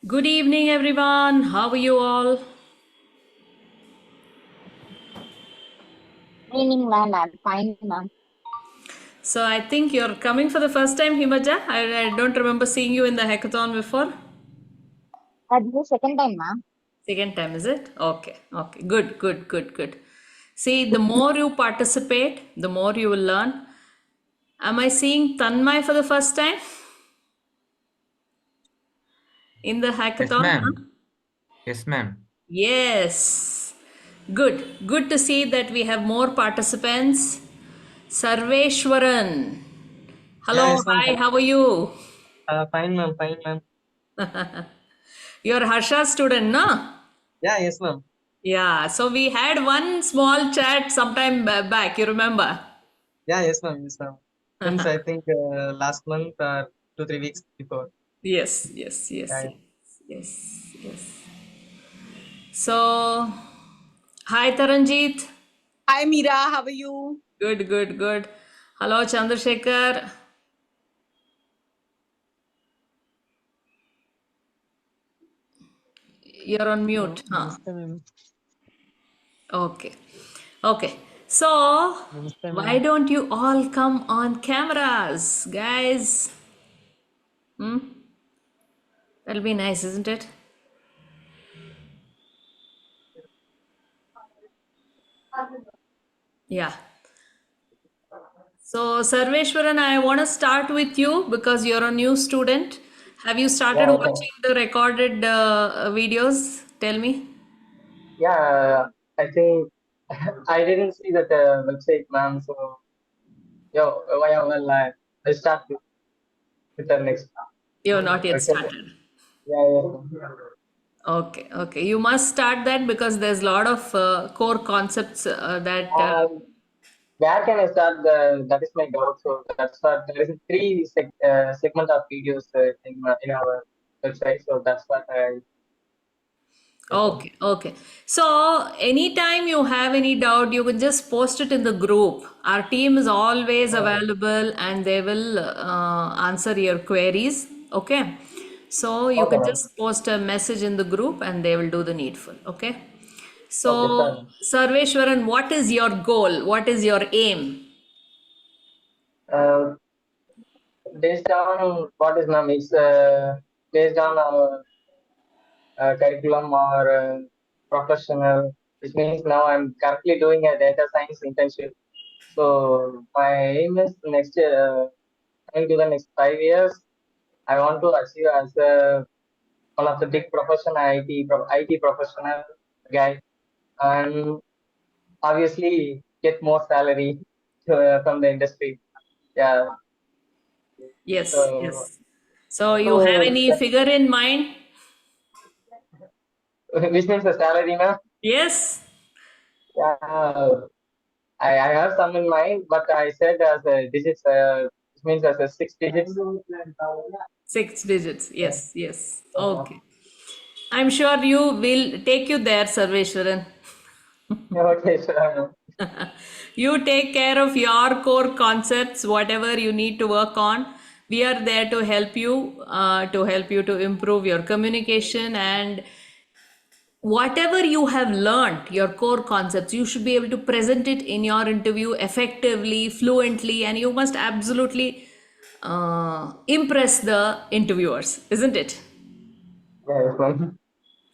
Good evening, everyone. How are you all? Evening, ma'am. I'm fine, ma'am. So, I think you're coming for the first time, Himaja. I don't remember seeing you in the hackathon before. This is second time, ma'am. Second time, is it? Okay, okay. Good, good, good, good. See, the more you participate, the more you will learn. Am I seeing Tanmay for the first time in the Yes, hackathon? Huh? ma'am. Yes, ma'am. Yes. Good. Good to see that we have more participants. Sarveshwaran. Yeah, Hello, yes, ma'am. hi, how are you? Fine, ma'am. Fine, ma'am. You're Harsha student, no? Yeah, yes, ma'am. Yeah, so we had one small chat sometime back, you remember? Yeah, yes, ma'am. Yes, ma'am. Since I think last month or 2, 3 weeks before. Yes, yes, yes, Yeah, yes, yes, yes. So, hi Taranjeet. Hi Mira, how are you? Good, good, good. Hello Chandrasekhar. You're on mute, huh? Namaste, ma'am. Okay, okay. So, Namaste, why ma'am. don't you all come on cameras, guys? Hmm? That'll be nice, isn't it? Yeah. So, Sarveshwaran, I want to start with you because you're a new student. Have you started Yeah, okay. watching the recorded videos? Tell me. Yeah, I think I didn't see that website, ma'am. So, yeah, well, I'll start with the next. You're not yet Okay. started. Yeah. Okay, okay. You must start that because there's a lot of core concepts that. Where can I start? That is my doubt. So that's what there is three segment of videos in our website. So that's what I. Okay, okay. So, anytime you have any doubt, you can just post it in the group. Our team is always available and they will answer your queries. Okay. So, you Okay, can ma'am. just post a message in the group and they will do the needful. Okay. Okay, So, sure. Sarveshwaran, what is your goal? What is your aim? Uh, Based on what is, ma'am? It's based on our curriculum or professional, which means now I'm currently doing a data science internship. So my aim is next coming to the next 5 years, I want to achieve as one of the big profession IT professional guy, and obviously get more salary from the industry. Yeah. Yes, So, yes. So, you have so any figure in mind? which means the salary now. Yes, Yeah. I have some in mind, but I said as a digits, it means as a 6 digits. 6 digits. Yeah. Yes, yes. Okay. I'm sure you will take you there, Sarveshwaran. Okay, sure. You take care of your core concepts, whatever you need to work on. We are there to help you to improve your communication and whatever you have learned, your core concepts, you should be able to present it in your interview effectively, fluently, and you must absolutely impress the interviewers, isn't it? Yes, ma'am.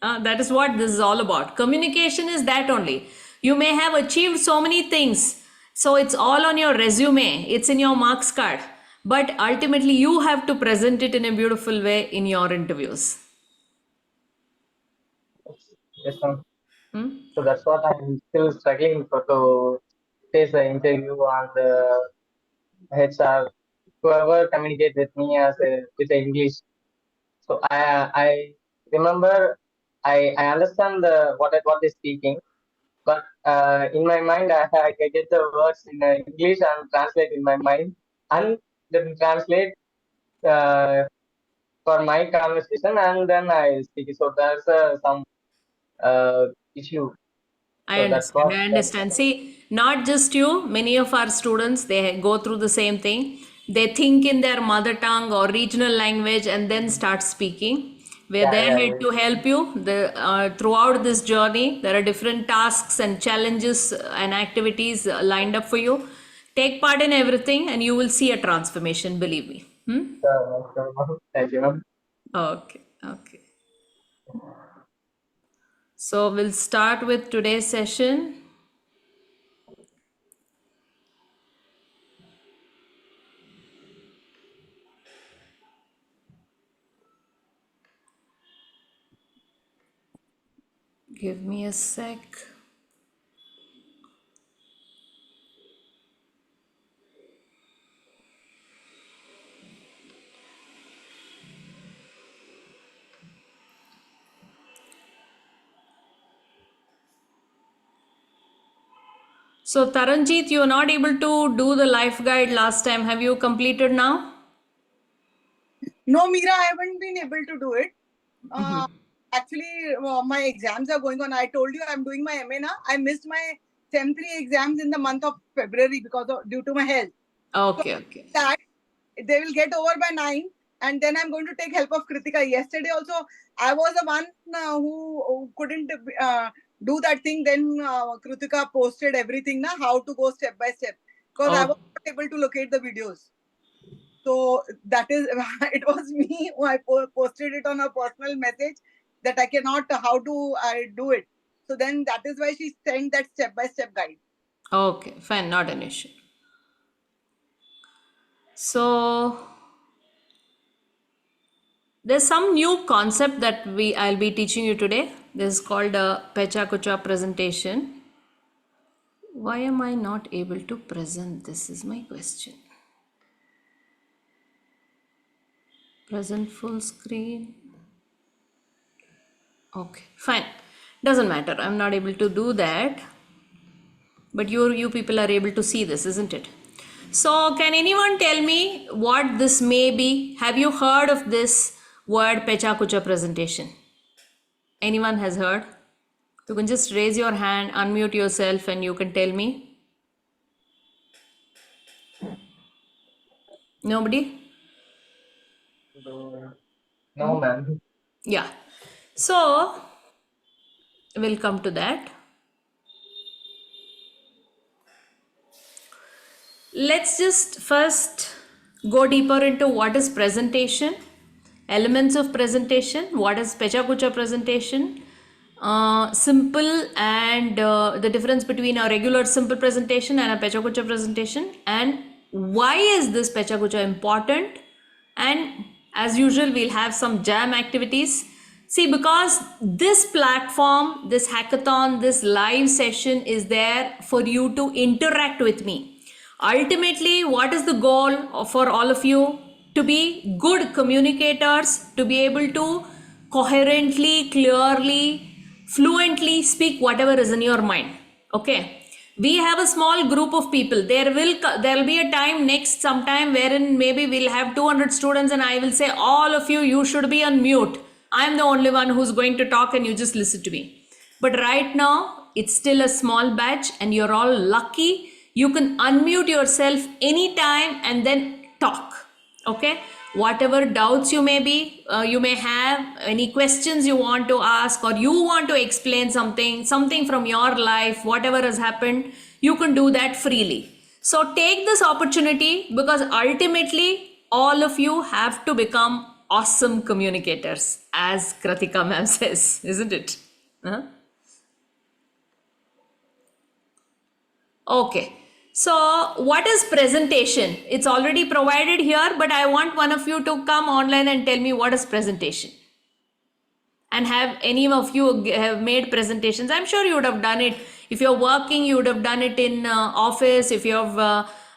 That is what this is all about. Communication is that only. You may have achieved so many things. So it's all on your resume, it's in your marks card. But ultimately, you have to present it in a beautiful way in your interviews. Yes, ma'am. Hmm? So that's what I'm still struggling for to face the interview on the HR, whoever communicate with me as with the English. So I remember I understand what they're speaking, but in my mind I get the words in English and translate in my mind and then translate uh, for my conversation and then I speak it. So there's some issue. I So that's understand. what. I understand. See, not just you, many of our students, they go through the same thing. They think in their mother tongue or regional language and then start speaking. We're there yeah, here to help you. Throughout this journey, there are different tasks and challenges and activities lined up for you. Take part in everything, and you will see a transformation. Believe me. Thank you, ma'am. Okay. Okay. So we'll start with today's session. Give me a sec. So Taranjeet, you were not able to do the life guide last time. Have you completed now? No, Meera, I haven't been able to do it. Actually, my exams are going on. I told you I'm doing my MA now. I missed my Sem 3 exams in the month of February due to my health. Okay, okay. That they will get over by 9, and then I'm going to take help of Kritika. Yesterday also, I was the one who couldn't do that thing. Then Kritika posted everything, how to go step by step, because I Oh, was not able to locate the videos. So that is, it was me who I posted it on a personal message that I cannot, how do I do it? So then that is why she sent that step-by-step guide. okay, fine, not an issue. So there's some new concept that I'll be teaching you today. This is called a Pecha Kucha presentation. Why am I not able to present? This is my question. Present full screen. Okay, fine. Doesn't matter. I'm not able to do that. But you people are able to see this, isn't it? So can anyone tell me what this may be? Have you heard of this word Pecha Kucha presentation? Anyone has heard? You can just raise your hand, unmute yourself, and you can tell me. Nobody? No, ma'am. Yeah. So we'll come to that. Let's just first go deeper into what is presentation, elements of presentation, what is Pecha Kucha presentation, simple and the difference between a regular simple presentation and a Pecha Kucha presentation, and why is this Pecha Kucha important, and as usual we'll have some jam activities. See, because this platform, this hackathon, this live session is there for you to interact with me. Ultimately, what is the goal for all of you? To be good communicators, to be able to coherently, clearly, fluently speak whatever is in your mind. Okay. We have a small group of people. There will be a time next sometime wherein maybe we'll have 200 students and I will say, all of you should be on mute. I'm the only one who's going to talk and you just listen to me. But right now, it's still a small batch and you're all lucky. You can unmute yourself anytime and then talk. Okay? Whatever doubts you you may have, any questions you want to ask, or you want to explain something from your life, whatever has happened, you can do that freely. So take this opportunity, because ultimately all of you have to become awesome communicators, as Kratika ma'am says, isn't it? Huh? Okay. So what is presentation? It's already provided here, but I want one of you to come online and tell me what is presentation. And have any of you have made presentations? I'm sure you would have done it. If you're working, you would have done it in office. If you're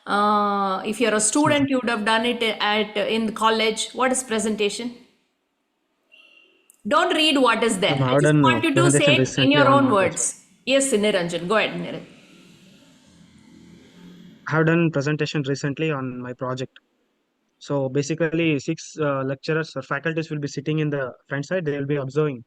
a student, you would have done it in college. What is presentation? Don't read what is there. I I've just done want you to say presentation it in recently your on own my project. words. Yes, Niranjan, go ahead, Niranjan. I have done presentation recently on my project. So basically, six lecturers or faculties will be sitting in the front side. They will be observing.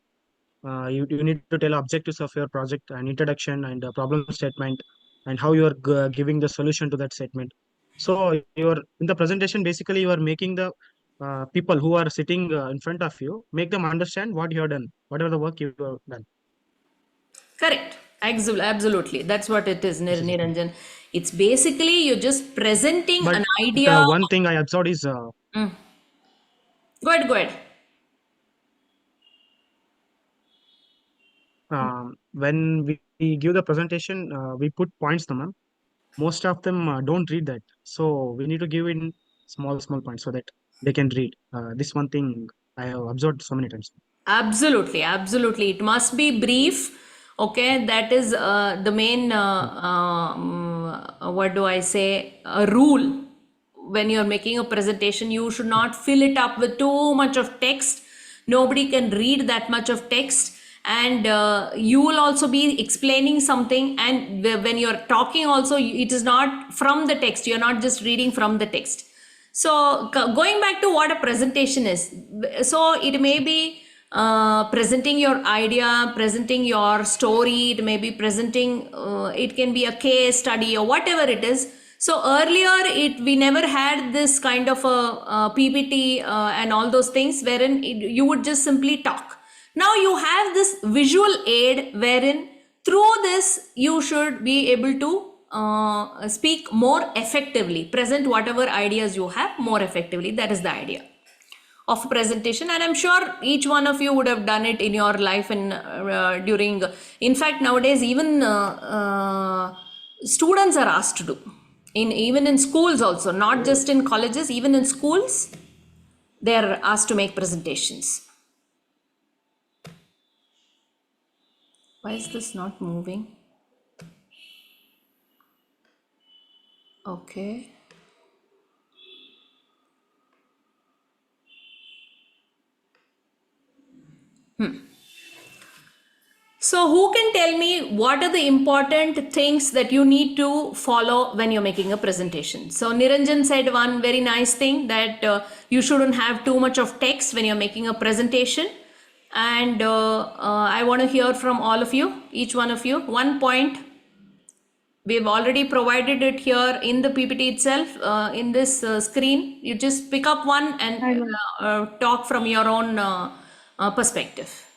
You need to tell objectives of your project, an introduction and a problem statement, and how you are giving the solution to that statement. So you're in the presentation. Basically, you are making the people who are sitting in front of you, make them understand what you have done, whatever the work you have done. Correct. Absolutely. That's what it is, This is the thing. Niranjan. It's basically you're just presenting But an idea. one thing I observed is Mm. Go ahead, go ahead. when we give the presentation, we put points, to ma'am. Most of them don't read that, so we need to give in small points so that they can read. This one thing I have observed so many times. Absolutely. It must be brief. Okay, that is the main, what do I say, a rule. When you're making a presentation, you should not fill it up with too much of text. Nobody can read that much of text. And you will also be explaining something. And when you're talking, also, it is not from the text. You're not just reading from the text. So going back to what a presentation is, so it may be presenting your idea, presenting your story, it may be presenting, it can be a case study or whatever it is. So earlier we never had this kind of a PPT and all those things wherein you would just simply talk. Now you have this visual aid wherein through this you should be able to speak more effectively, present whatever ideas you have more effectively. That is the idea of a presentation, and I'm sure each one of you would have done it in your life and during. In fact, nowadays even students are asked to do even in schools also, not just in colleges, even in schools they are asked to make presentations. Why is this not moving? Okay. So who can tell me what are the important things that you need to follow when you're making a presentation? So Niranjan said one very nice thing, that you shouldn't have too much of text when you're making a presentation. And I want to hear from all of you, each one of you. One point, we've already provided it here in the PPT itself, in this screen. You just pick up one and talk from your own perspective.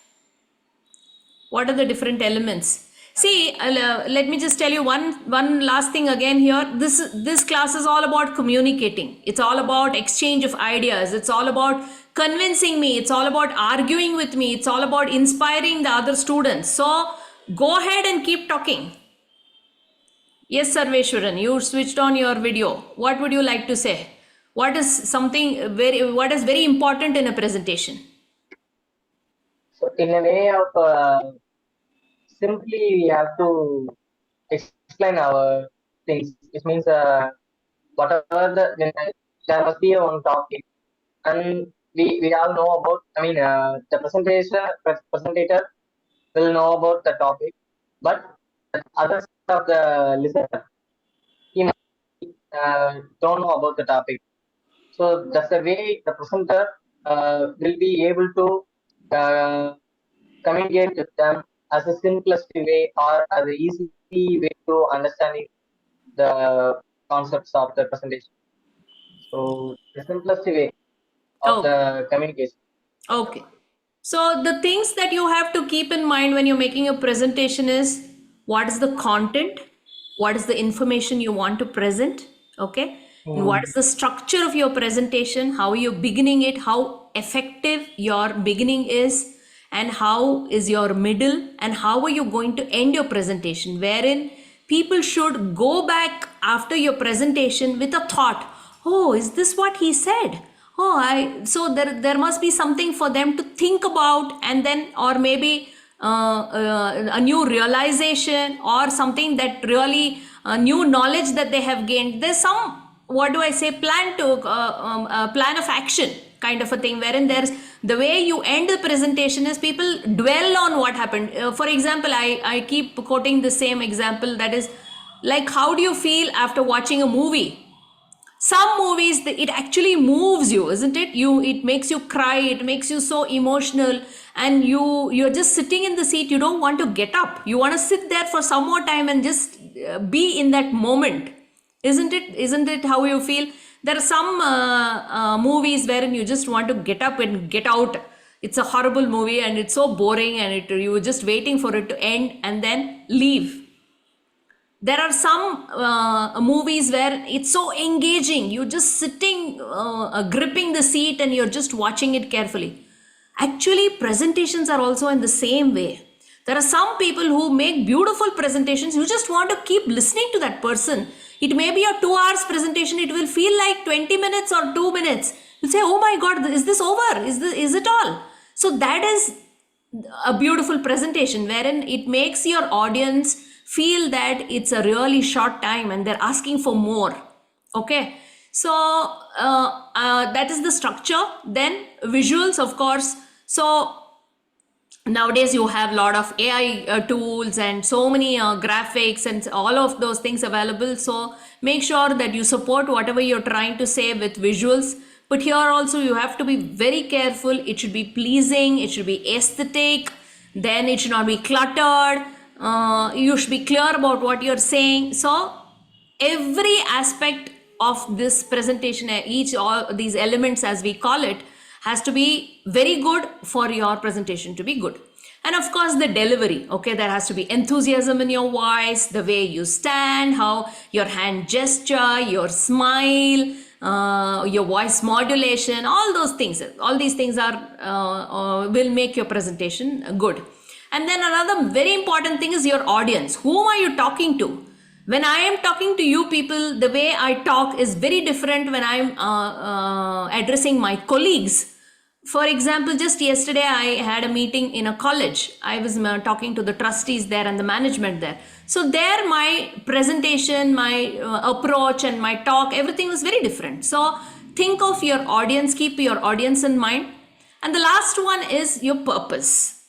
What are the different elements? See, let me just tell you one last thing again here. This class is all about communicating. It's all about exchange of ideas. It's all about convincing me. It's all about arguing with me. It's all about inspiring the other students. So go ahead and keep talking. Yes, Sarveshwaran, you switched on your video. What would you like to say? What is very important in a presentation? So in a way of simply we have to explain our things. It means whatever there must be one topic, and we all know about. I mean, the presentator will know about the topic, but the other side of the listener, he don't know about the topic. So that's the way the presenter will be able to communicate with them as a simplest way or as an easy way to understanding the concepts of the presentation. So the simplest way of Okay. the communication. Okay. So the things that you have to keep in mind when you're making a presentation is what is the content, what is the information you want to present, okay? And what is the structure of your presentation, how you're beginning it, how effective your beginning is, and how is your middle, and how are you going to end your presentation, wherein people should go back after your presentation with a thought, oh, is this what he said? Oh, so there must be something for them to think about, and then, or maybe a new realization or something that really new knowledge that they have gained. There's some, what do I say, plan of action kind of a thing, wherein there's the way you end the presentation is people dwell on what happened. For example, I keep quoting the same example, that is like, how do you feel after watching a movie? Some movies, it actually moves you, isn't it? It makes you cry, it makes you so emotional, and you're just sitting in the seat, you don't want to get up, you want to sit there for some more time and just be in that moment, isn't it how you feel? There are some movies wherein you just want to get up and get out. It's a horrible movie and it's so boring, and you're just waiting for it to end and then leave. There are some movies where it's so engaging. You're just sitting, gripping the seat, and you're just watching it carefully. Actually, presentations are also in the same way. There are some people who make beautiful presentations. You just want to keep listening to that person. It may be a 2 hours presentation. It will feel like 20 minutes or 2 minutes. You'll say, oh my God, is this over? Is it all? So that is a beautiful presentation wherein it makes your audience feel that it's a really short time and they're asking for more. Okay. So that is the structure. Then visuals, of course. So nowadays you have a lot of AI tools and so many graphics and all of those things available. So make sure that you support whatever you're trying to say with visuals. But here also you have to be very careful. It should be pleasing. It should be aesthetic. Then it should not be cluttered. You should be clear about what you're saying. So every aspect of this presentation, all these elements as we call it, has to be very good for your presentation to be good. And of course the delivery, okay, there has to be enthusiasm in your voice, the way you stand, how your hand gesture, your smile, your voice modulation, all those things, all these things are will make your presentation good. And then another very important thing is your audience. Whom are you talking to? When I am talking to you people, the way I talk is very different when I am addressing my colleagues. For example, just yesterday I had a meeting in a college. I was talking to the trustees there and the management there. So there my presentation, my approach and my talk, everything was very different. So think of your audience, keep your audience in mind. And the last one is your purpose.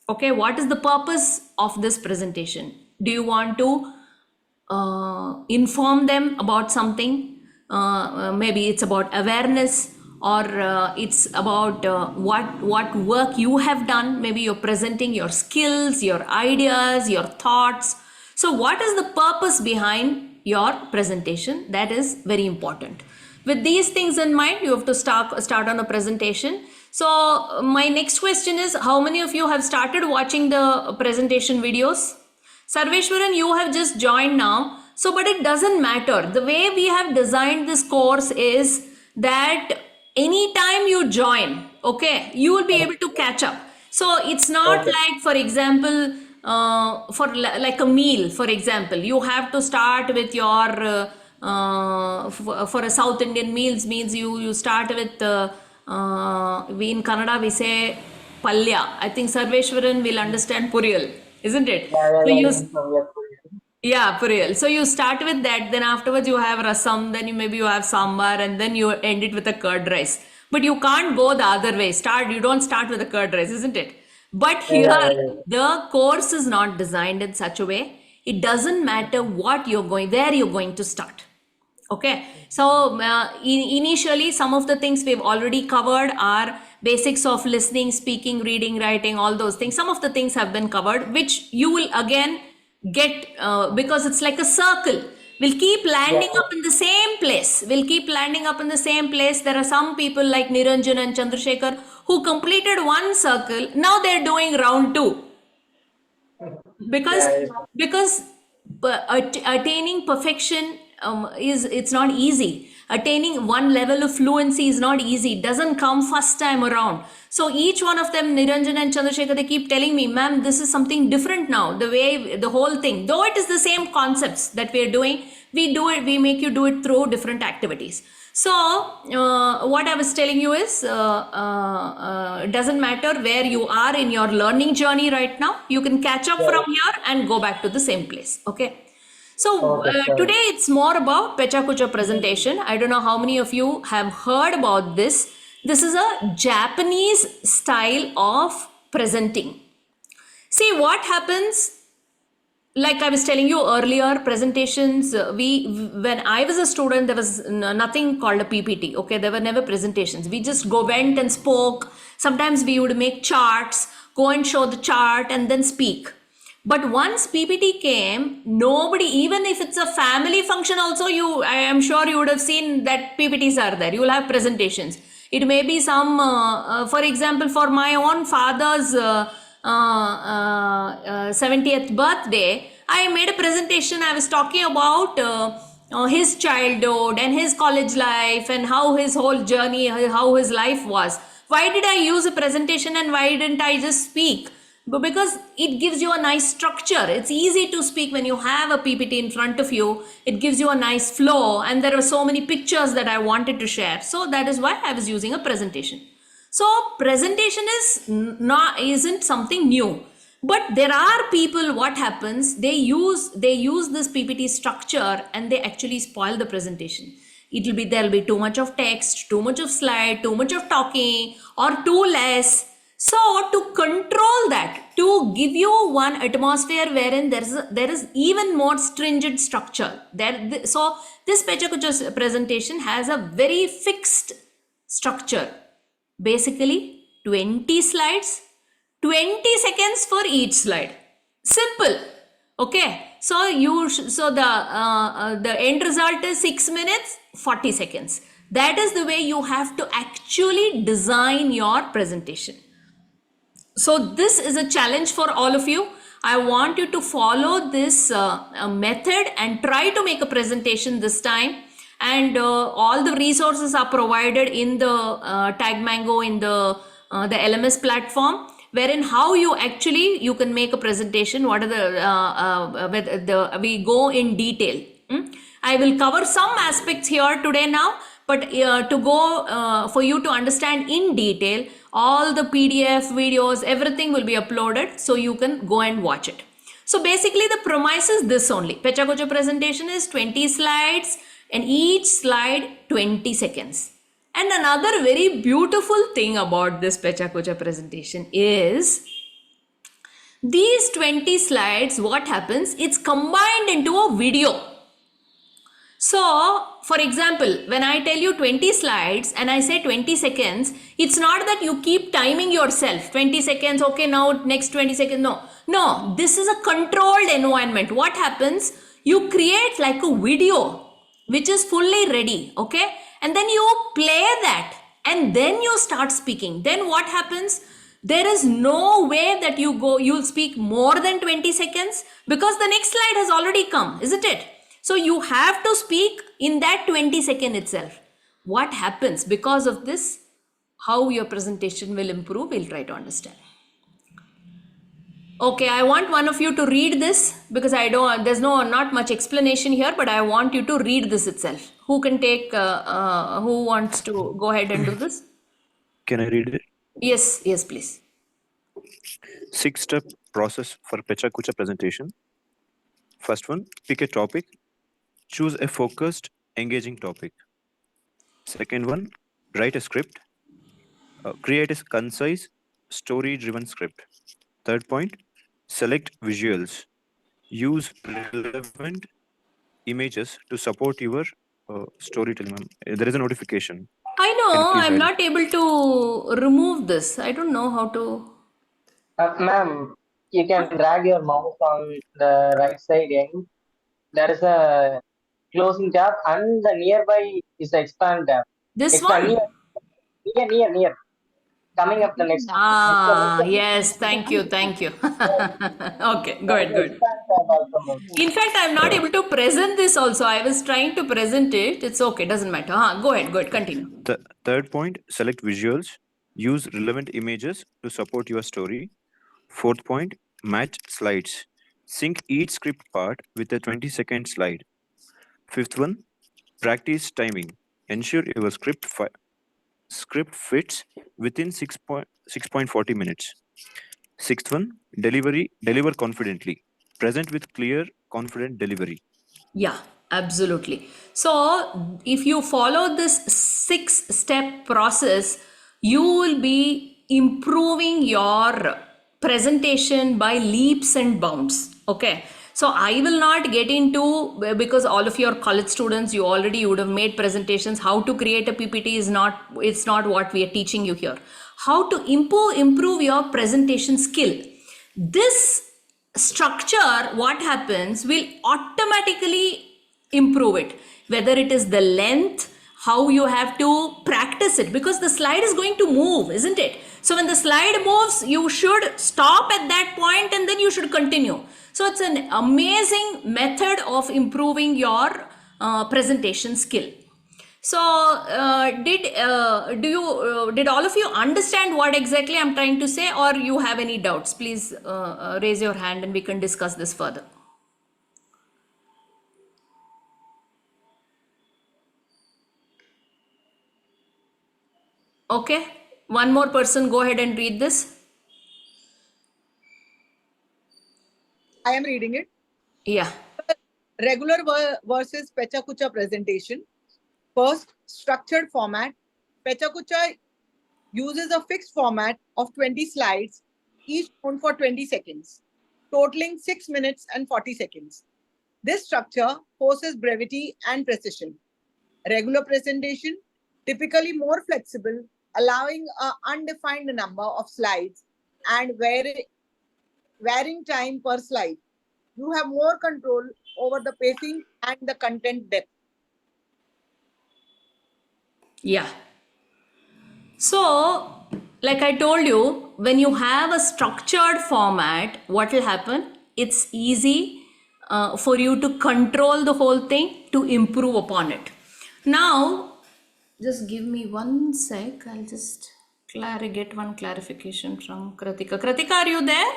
Okay, what is the purpose of this presentation? Do you want to inform them about something? Maybe it's about awareness, or it's about what work you have done. Maybe you're presenting your skills, your ideas, your thoughts. So what is the purpose behind your presentation? That is very important. With these things in mind, you have to start on a presentation. So my next question is, how many of you have started watching the presentation videos? Sarveshwaran, you have just joined now. So, but it doesn't matter. The way we have designed this course is that anytime you join, okay, you will be able to catch up. So it's not like, for example, for like a meal, for example, you have to start with your, for a South Indian meals means you start with, we in Kannada we say palya. I think Sarveshwaran will understand puriyal, isn't it? Yeah, puriyal. So you start with that, then afterwards you have rasam, then maybe you have sambar, and then you end it with a curd rice. But you can't go the other way. You don't start with a curd rice, isn't it? But here, the course is not designed in such a way. It doesn't matter where you're going to start. Okay, so initially some of the things we've already covered are basics of listening, speaking, reading, writing, all those things. Some of the things have been covered, which you will again get because it's like a circle. We'll keep landing up in the same place. There are some people like Niranjan and Chandrasekhar who completed one circle. Now they're doing round 2 because attaining perfection it's not easy. Attaining one level of fluency is not easy. It doesn't come first time around. So each one of them, Niranjan and Chandrasekhar, they keep telling me, ma'am, this is something different now. The way, the whole thing, though it is the same concepts that we are doing, we make you do it through different activities. So what I was telling you is, it doesn't matter where you are in your learning journey right now. You can catch up from here and go back to the same place. Okay. So today it's more about Pecha Kucha presentation. I don't know how many of you have heard about this. This is a Japanese style of presenting. See what happens, like I was telling you earlier, presentations, when I was a student, there was nothing called a PPT. Okay, there were never presentations. We just went and spoke. Sometimes we would make charts, go and show the chart and then speak. But once PPT came, nobody, even if it's a family function also, I am sure you would have seen that PPTs are there. You will have presentations. It may be some, for example, for my own father's 70th birthday, I made a presentation. I was talking about his childhood and his college life and how his whole journey, how his life was. Why did I use a presentation and why didn't I just speak? But because it gives you a nice structure. It's easy to speak when you have a PPT in front of you. It gives you a nice flow, and there are so many pictures that I wanted to share. So that is why I was using a presentation. So presentation isn't something new. But there are people, what happens, they use this PPT structure and they actually spoil the presentation. There'll be too much of text, too much of slide, too much of talking, or too less. So to control that, to give you one atmosphere wherein there is even more stringent structure. So this Pechakucha's presentation has a very fixed structure. Basically 20 slides, 20 seconds for each slide. Simple. Okay. So the end result is 6 minutes, 40 seconds. That is the way you have to actually design your presentation. So this is a challenge for all of you. I want you to follow this method and try to make a presentation this time. And all the resources are provided in the TagMango, in the LMS platform, wherein how you can make a presentation. What are we go in detail. I will cover some aspects here today now, but to go for you to understand in detail, all the PDF videos, everything will be uploaded, so you can go and watch it. So basically the premise is this only. Pechakucha presentation is 20 slides and each slide 20 seconds. And another very beautiful thing about this Pechakucha presentation is these 20 slides, what happens, it's combined into a video. So, for example, when I tell you 20 slides and I say 20 seconds, it's not that you keep timing yourself. 20 seconds, okay, now next 20 seconds. No, this is a controlled environment. What happens? You create like a video which is fully ready, okay? And then you play that and then you start speaking. Then what happens? There is no way that you'll speak more than 20 seconds because the next slide has already come, isn't it? So you have to speak in that 20 second itself. What happens because of this? How your presentation will improve, we'll try to understand. Okay, I want one of you to read this because there's not much explanation here, but I want you to read this itself. Who can take, who wants to go ahead and do this? Can I read it? Yes, please. 6-step process for Pechakucha presentation. First one, pick a topic. Choose a focused, engaging topic. Second one, write a script. Create a concise, story-driven script. Third point, select visuals. Use relevant images to support your storytelling. There is a notification. I know, I'm hide not able to remove this. I don't know how to. Ma'am, you can drag your mouse on the right side end. There is a closing tab and the nearby is the expand tab. This one? Near. Coming up the next. Yes, thank you. Okay, good. In fact, I'm not able to present this also. I was trying to present it. It's okay, doesn't matter. Go ahead, continue. The third point, select visuals. Use relevant images to support your story. Fourth point, match slides. Sync each script part with a 20-second slide. Fifth one, practice timing. Ensure your script fits within 6.40 minutes. Sixth one, deliver confidently. Present with clear, confident delivery. Yeah, absolutely. So if you follow this 6-step process, you will be improving your presentation by leaps and bounds. Okay. So I will not get into, because all of your college students, you would have made presentations. How to create a PPT it's not what we are teaching you here. How to improve your presentation skill. This structure, what happens, will automatically improve it. Whether it is the length, how you have to practice it, because the slide is going to move, isn't it? So when the slide moves, you should stop at that point and then you should continue. So it's an amazing method of improving your presentation skill. So did all of you understand what exactly I'm trying to say, or you have any doubts? Please raise your hand and we can discuss this further. Okay, one more person, go ahead and read this. I am reading it. Yeah. Regular versus Pecha Kucha presentation. First, structured format. Pecha Kucha uses a fixed format of 20 slides, each shown for 20 seconds, totaling 6 minutes and 40 seconds. This structure forces brevity and precision. Regular presentation, typically more flexible, allowing an undefined number of slides and varying time per slide. You have more control over the pacing and the content depth. Yeah. So, like I told you, when you have a structured format, what will happen? It's easy for you to control the whole thing, to improve upon it. Now, just give me 1 sec. I'll just get one clarification from Kratika. Kratika, are you there?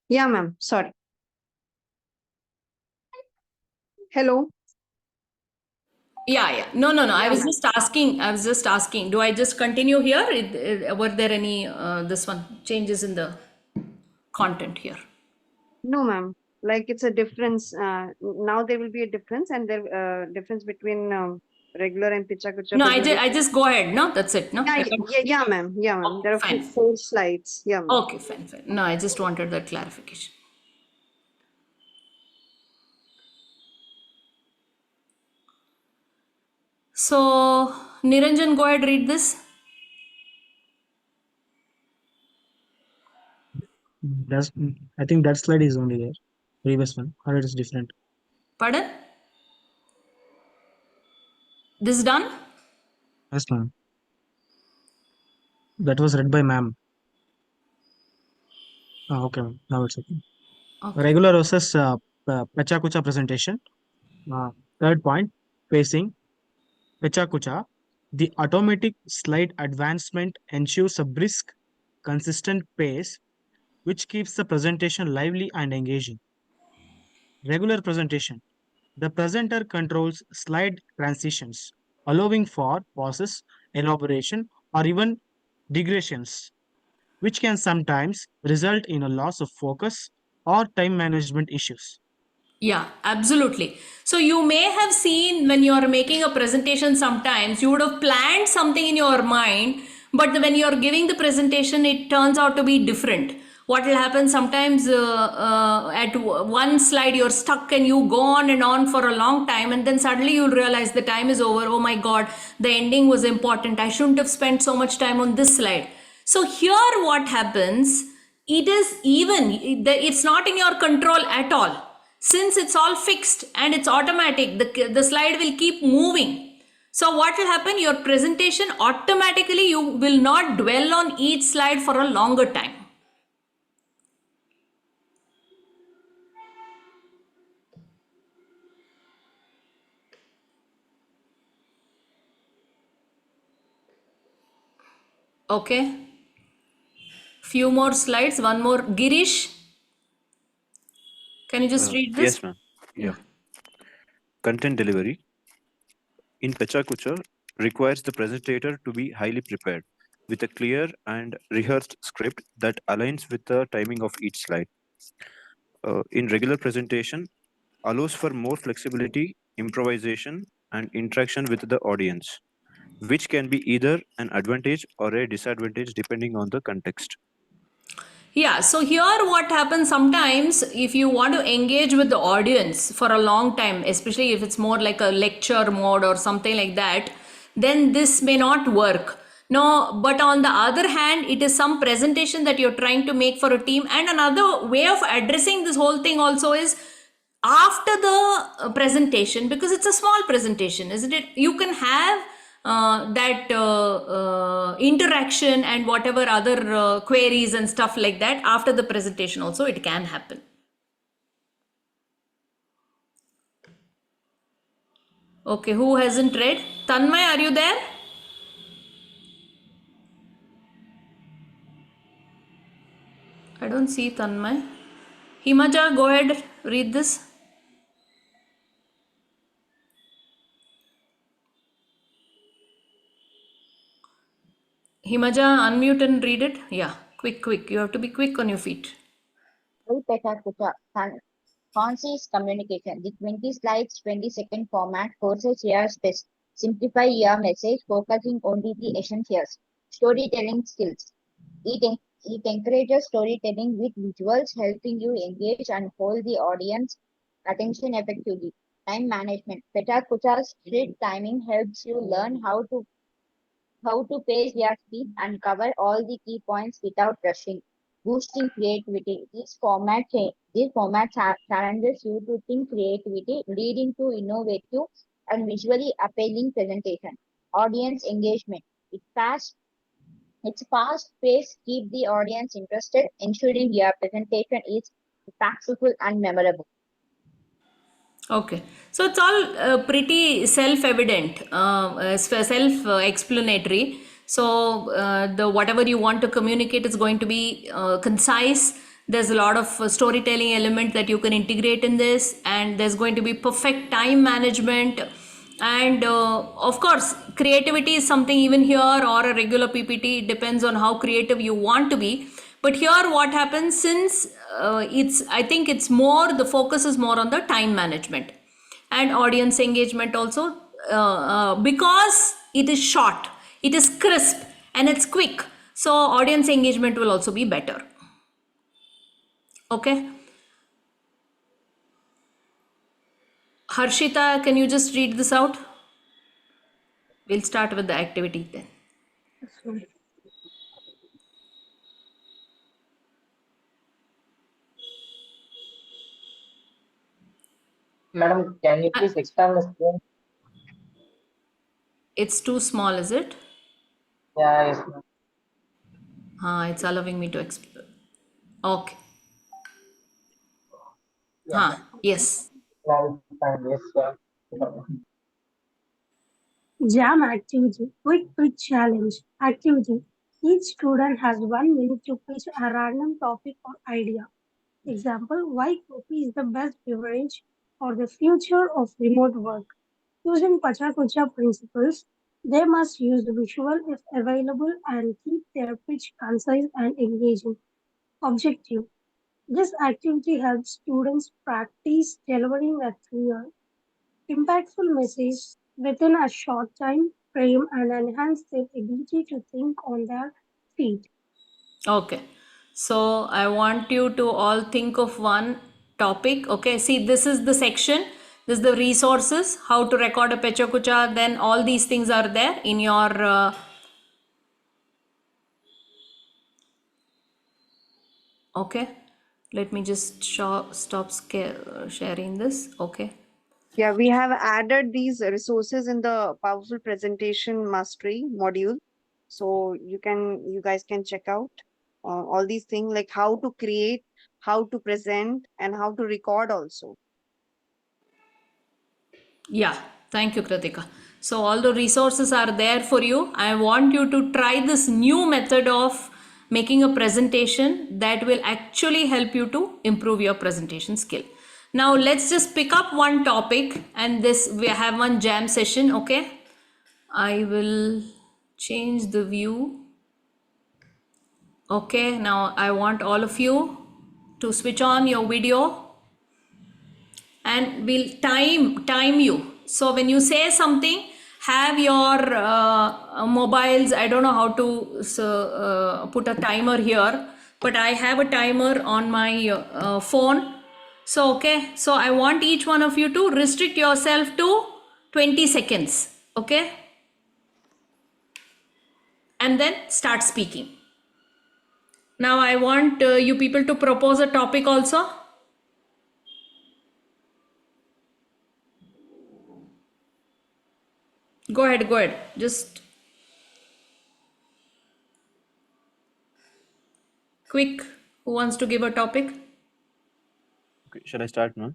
Yeah, ma'am. Sorry. Hello. Yeah. No. I Yeah, was ma'am. just asking. Do I just continue here? Were there any this one changes in the content here? No, ma'am. Like it's a difference. Now there will be a difference, and there difference between regular and picha kucha No, presentation. I just go ahead. No, that's it. No. Yeah, ma'am. Yeah, ma'am. Okay, There are fine. four slides. Yeah, ma'am. Okay, fine. No, I just wanted that clarification. So, Niranjan, go ahead, read this. That's, I think that slide is only there. Previous one, or it is different. Pardon? This done? Yes, ma'am. That was read by ma'am. Okay, ma'am. Now it's okay. Regular versus Pecha Kucha presentation. Third point, pacing. Pecha Kucha. The automatic slide advancement ensures a brisk, consistent pace which keeps the presentation lively and engaging. Regular presentation. The presenter controls slide transitions, allowing for pauses, elaboration, or even digressions, which can sometimes result in a loss of focus or time management issues. Yeah, absolutely. So you may have seen when you are making a presentation, sometimes you would have planned something in your mind, but when you are giving the presentation, it turns out to be different. What will happen sometimes at one slide you're stuck and you go on and on for a long time, and then suddenly you'll realize the time is over. Oh my God, the ending was important. I shouldn't have spent so much time on this slide. So here what happens, it is it's not in your control at all. Since it's all fixed and it's automatic, the slide will keep moving. So what will happen? Your presentation automatically, you will not dwell on each slide for a longer time. Okay. Few more slides. One more. Girish, can you just read this? Yes, ma'am. Yeah. Content delivery in Pecha Kucha requires the presenter to be highly prepared with a clear and rehearsed script that aligns with the timing of each slide. In regular presentation, allows for more flexibility, improvisation, and interaction with the audience, which can be either an advantage or a disadvantage depending on the context. Yeah, so here what happens sometimes, if you want to engage with the audience for a long time, especially if it's more like a lecture mode or something like that, then this may not work. No, but on the other hand, it is some presentation that you're trying to make for a team. And another way of addressing this whole thing also is after the presentation, because it's a small presentation, isn't it? You can have that interaction and whatever other queries and stuff like that after the presentation also it can happen. Okay, who hasn't read? Tanmay, are you there? I don't see Tanmay. Himaja, go ahead, read this. Himaja, unmute and read it. Yeah, quick. You have to be quick on your feet. Concise communication. The 20 slides, 20-second format forces your simplify your message, focusing only the essentials. Storytelling skills. It encourages storytelling with visuals, helping you engage and hold the audience attention effectively. Time management. Pechakucha's strict timing helps you learn how to pace your speech and cover all the key points without rushing. Boosting creativity. This format challenges you to think creativity, leading to innovative and visually appealing presentation. Audience engagement. It's fast paced, keep the audience interested, ensuring your presentation is impactful and memorable. Okay, so it's all pretty self-evident, self-explanatory. So the whatever you want to communicate is going to be concise. There's a lot of storytelling element that you can integrate in this, and there's going to be perfect time management. And of course, creativity is something even here or a regular PPT. It depends on how creative you want to be. But here what happens, since I think it's more, the focus is more on the time management and audience engagement also, because it is short, it is crisp and it's quick. So audience engagement will also be better. Okay. Harshita, can you just read this out? We'll start with the activity then. Madam, can you please expand the screen? It's too small, is it? Yeah, yes, ma'am. It's allowing me to explore. Okay. Yeah, Yes. now it's fine. Yes, sir. Jam activity, quick challenge. Activity. Each student has 1 minute to pitch a random topic or idea. Example, why coffee is the best beverage or the future of remote work. Using Pachakucha principles, they must use the visual if available and keep their pitch concise and engaging. Objective. This activity helps students practice delivering a clear, impactful message within a short time frame and enhance their ability to think on their feet. Okay. So I want you to all think of one topic. Okay. See, this is the section. This is the resources, how to record a Pechakucha. Then all these things are there in your okay. Let me just stop sharing this. Okay. Yeah, we have added these resources in the powerful presentation mastery module. So you guys can check out all these things, like how to create, how to present, and how to record also. Yeah, thank you, Kritika. So all the resources are there for you. I want you to try this new method of making a presentation that will actually help you to improve your presentation skill. Now let's just pick up one topic, and this we have one jam session. Okay, I will change the view. Okay, now I want all of you to switch on your video, and we'll time you. So when you say something, have your mobiles, I don't know how to put a timer here, but I have a timer on my phone. So, okay, so I want each one of you to restrict yourself to 20 seconds, okay? And then start speaking. Now I want you people to propose a topic also. Go ahead. Just quick. Who wants to give a topic? Okay, shall I start now?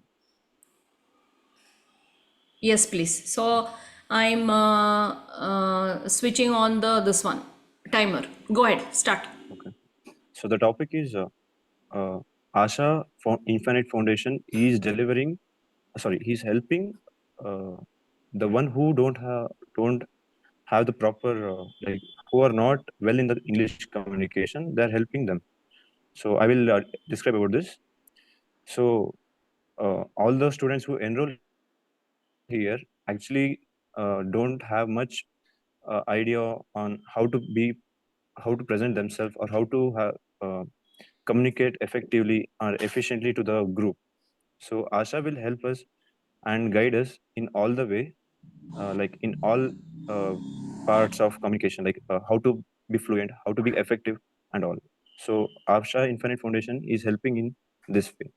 Yes, please. So I'm switching on this one timer. Go ahead. Start. Okay. So the topic is Asha Infinite Foundation is delivering. He's helping the one who don't have the proper like who are not well in the English communication. They're helping them. So I will describe about this. So all the students who enroll here actually don't have much idea on how to present themselves or how to communicate effectively or efficiently to the group. So Asha will help us and guide us in all the way, like in all parts of communication, like how to be fluent, how to be effective, and all. So Asha Infinite Foundation is helping in this way.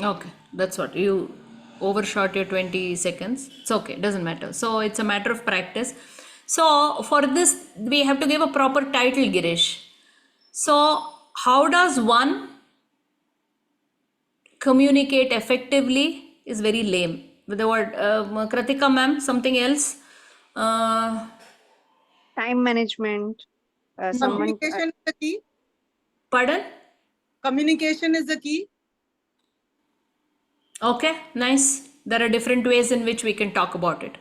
Okay, that's what you overshot your 20 seconds. It's okay, doesn't matter. So it's a matter of practice. So for this, we have to give a proper title, Girish. So how does one communicate effectively is very lame. With the word Kratika ma'am, something else. Time management. Someone. Communication is the key. Pardon? Communication is the key. Okay, nice. There are different ways in which we can talk about it.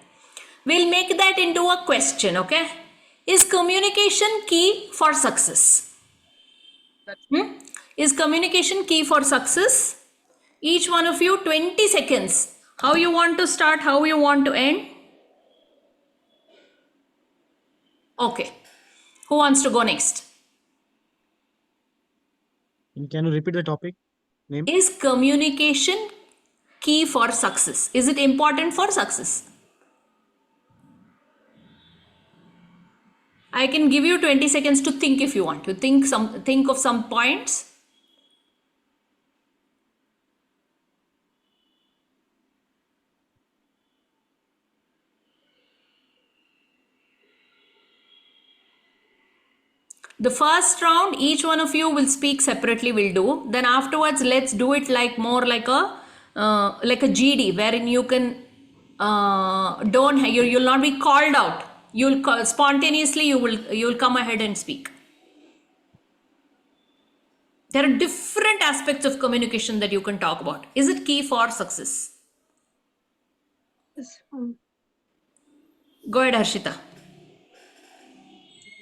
We'll make that into a question, okay? Is communication key for success? Is communication key for success? Each one of you, 20 seconds. How you want to start, how you want to end? Okay. Who wants to go next? Can you repeat the topic name? Is communication key for success? Is it important for success? I can give you 20 seconds to think if you want to. Think of some points. The first round, each one of you will speak separately, will do. Then afterwards, let's do it like more like a GD, wherein you can you'll not be called out. You'll spontaneously you'll come ahead and speak. There are different aspects of communication that you can talk about. Is it key for success? Yes, Go ahead, Harshita.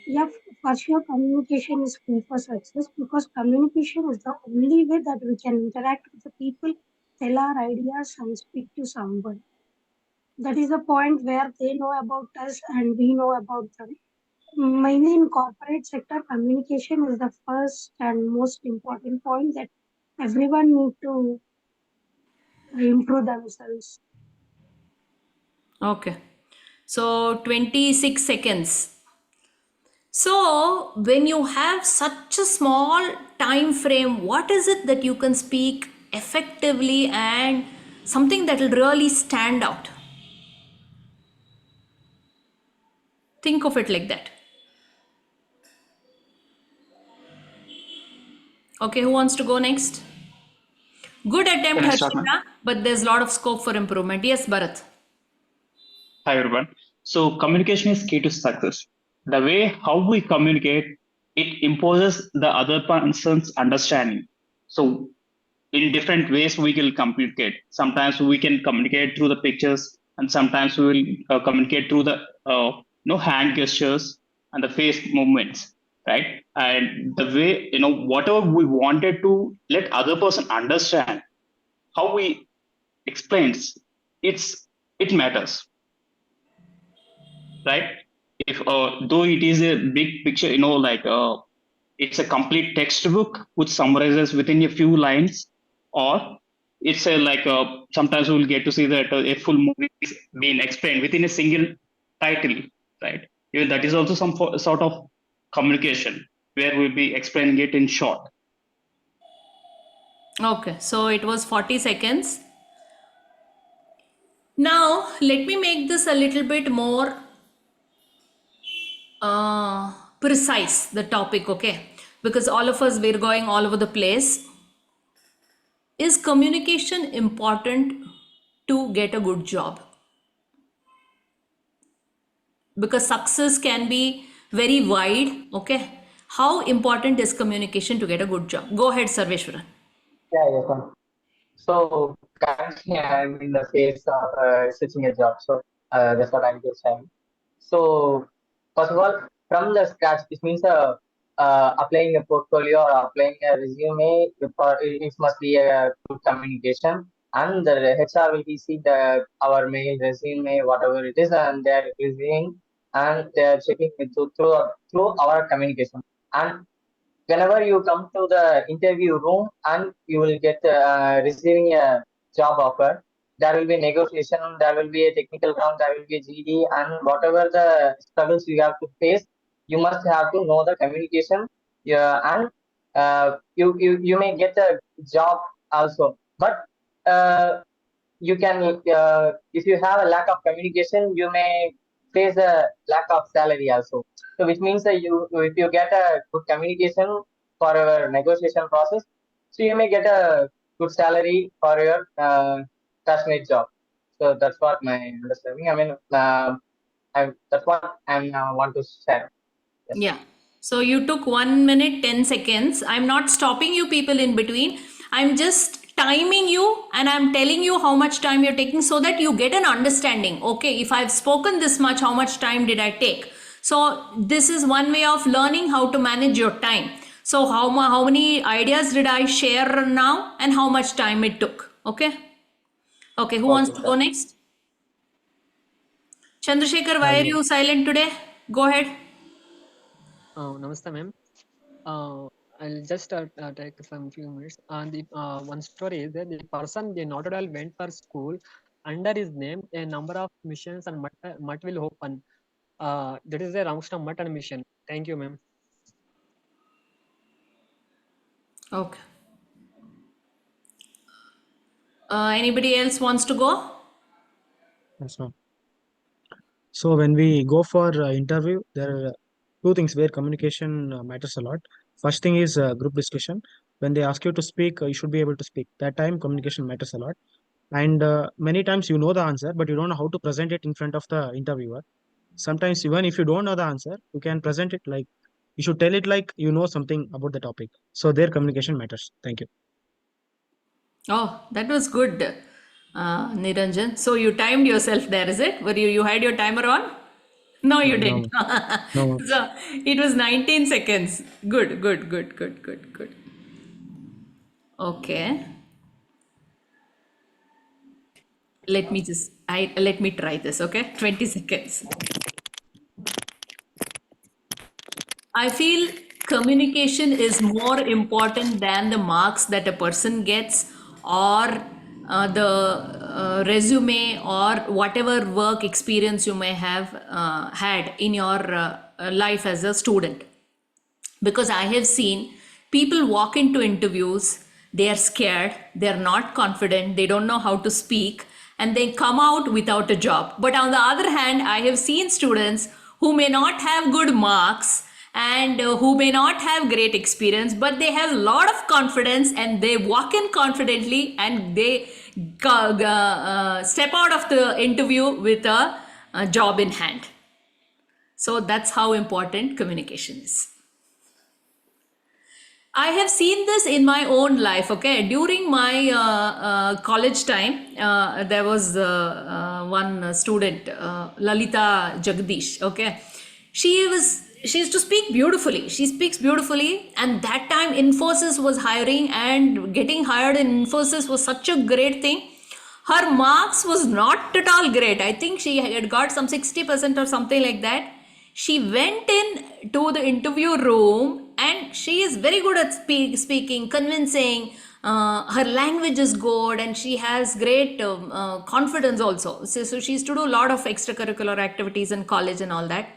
yeah, for sure, communication is key for success because communication is the only way that we can interact with the people, tell our ideas, and speak to someone. That is a point where they know about us and we know about them. Mainly in corporate sector, communication is the first and most important point that everyone need to improve themselves. Okay. So 26 seconds. So when you have such a small time frame, what is it that you can speak effectively and something that will really stand out? Think of it like that. Okay, who wants to go next? Good attempt, Can I start, ma'am? Harshita, but there's a lot of scope for improvement. Yes, Bharat. Hi, everyone. So communication is key to success. The way how we communicate, it imposes the other person's understanding. So in different ways we will communicate. Sometimes we can communicate through the pictures, and sometimes we will communicate through the hand gestures and the face movements, right? And the way whatever we wanted to let other person understand, how we explains, it matters, right? If though it is a big picture, like it's a complete textbook which summarizes within a few lines, or it's a like a, sometimes we'll get to see that a full movie is being explained within a single title, right? Even that is also some sort of communication where we'll be explaining it in short. Okay, so it was 40 seconds. Now, let me make this a little bit more precise, the topic, okay? Because all of us, we're going all over the place. Is communication important to get a good job? Because success can be very wide, okay? How important is communication to get a good job? Go ahead, Sarveshwaran. Yeah, yes, ma'am. So currently I'm in the phase of searching a job. So that's what I'm just saying. So first of all, from the scratch, this means applying a portfolio or applying a resume. It must be a good communication, and the HR will be see our mail, resume, whatever it is, and they're reviewing and they're checking it through our communication. And whenever you come to the interview room and you will get receiving a job offer, there will be negotiation, there will be a technical round, there will be a GD, and whatever the struggles you have to face, you must have to know the communication. Yeah, and you may get a job also, but you can if you have a lack of communication, you may face a lack of salary also. So which means that you, if you get a good communication for your negotiation process, so you may get a good salary for your passionate job. So that's what my understanding. I mean, that's what I want to share. Yes. Yeah. So you took 1 minute, 10 seconds. I'm not stopping you people in between. I'm just timing you and I'm telling you how much time you're taking so that you get an understanding. Okay, if I've spoken this much, how much time did I take? So this is one way of learning how to manage your time. So how many ideas did I share now and how much time it took? Okay. Okay, who wants to go next? Chandrasekhar, why are you silent today? Go ahead. Namaste, ma'am. I'll just take some few minutes. The one story is that the person the not at all went for school. Under his name, a number of missions and mutt will open. That is a Ramkrishna Mutt and mission. Thank you, ma'am. Okay. Anybody else wants to go? Yes, ma'am. So when we go for interview, there are two things where communication matters a lot. First thing is group discussion. When they ask you to speak, you should be able to speak. That time communication matters a lot. And many times you know the answer, but you don't know how to present it in front of the interviewer. Sometimes even if you don't know the answer, you can present it like you should tell it like you know something about the topic. So their communication matters. Thank you. Oh, that was good, Niranjan. So you timed yourself there, is it? Were you had your timer on? No, you didn't. No. So it was 19 seconds. Good, good, good, good, good, good. Okay. Let me try this, okay? 20 seconds. I feel communication is more important than the marks that a person gets or the resume or whatever work experience you may have had in your life as a student. Because I have seen people walk into interviews, they are scared, they're not confident, they don't know how to speak, and they come out without a job. But on the other hand, I have seen students who may not have good marks and who may not have great experience, but they have a lot of confidence and they walk in confidently and they step out of the interview with a job in hand. So that's how important communication is. I have seen this in my own life. Okay, during my college time, there was one student, Lalita Jagdish. Okay, she used to speak beautifully. She speaks beautifully, and that time Infosys was hiring, and getting hired in Infosys was such a great thing. Her marks was not at all great. I think she had got some 60% or something like that. She went in to the interview room and she is very good at speaking, convincing. Her language is good, and she has great confidence also. So she used to do a lot of extracurricular activities in college and all that.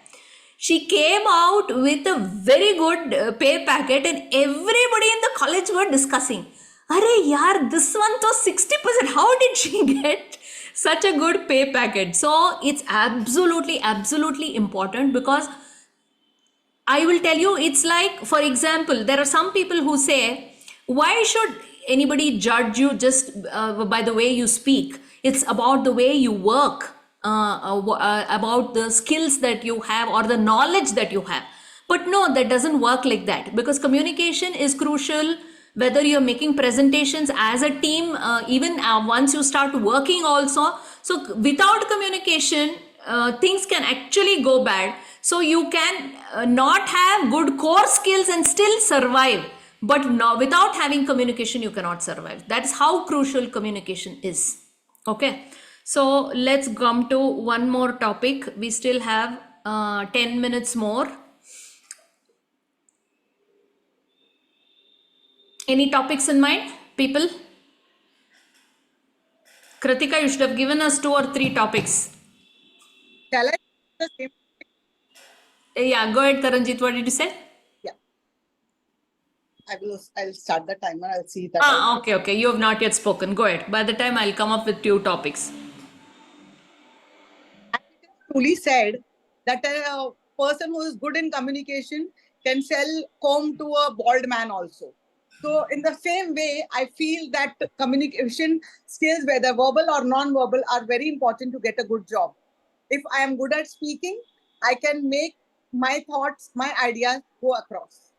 She came out with a very good pay packet, and everybody in the college were discussing, "Arey yaar, this one to 60%. How did she get such a good pay packet?" So it's absolutely important, because I will tell you, it's like, for example, there are some people who say, why should anybody judge you just by the way you speak? It's about the way you work, about the skills that you have or the knowledge that you have. But no, that doesn't work like that, because communication is crucial. Whether you're making presentations as a team, even once you start working also. So without communication, things can actually go bad. So you can not have good core skills and still survive, but no, without having communication you cannot survive. That's how crucial communication is. Okay, so let's come to one more topic. We still have 10 minutes more. Any topics in mind, people? Kritika, you should have given us 2 or 3 topics. Shall I? The same. Yeah, go ahead, Taranjit. What did you say? Yeah. I'll start the timer. I'll see that. Okay. You have not yet spoken. Go ahead. By the time I'll come up with 2 topics. Truly said that a person who is good in communication can sell comb to a bald man also. So in the same way, I feel that communication skills, whether verbal or non-verbal, are very important to get a good job. If I am good at speaking, I can make my thoughts, my ideas go across.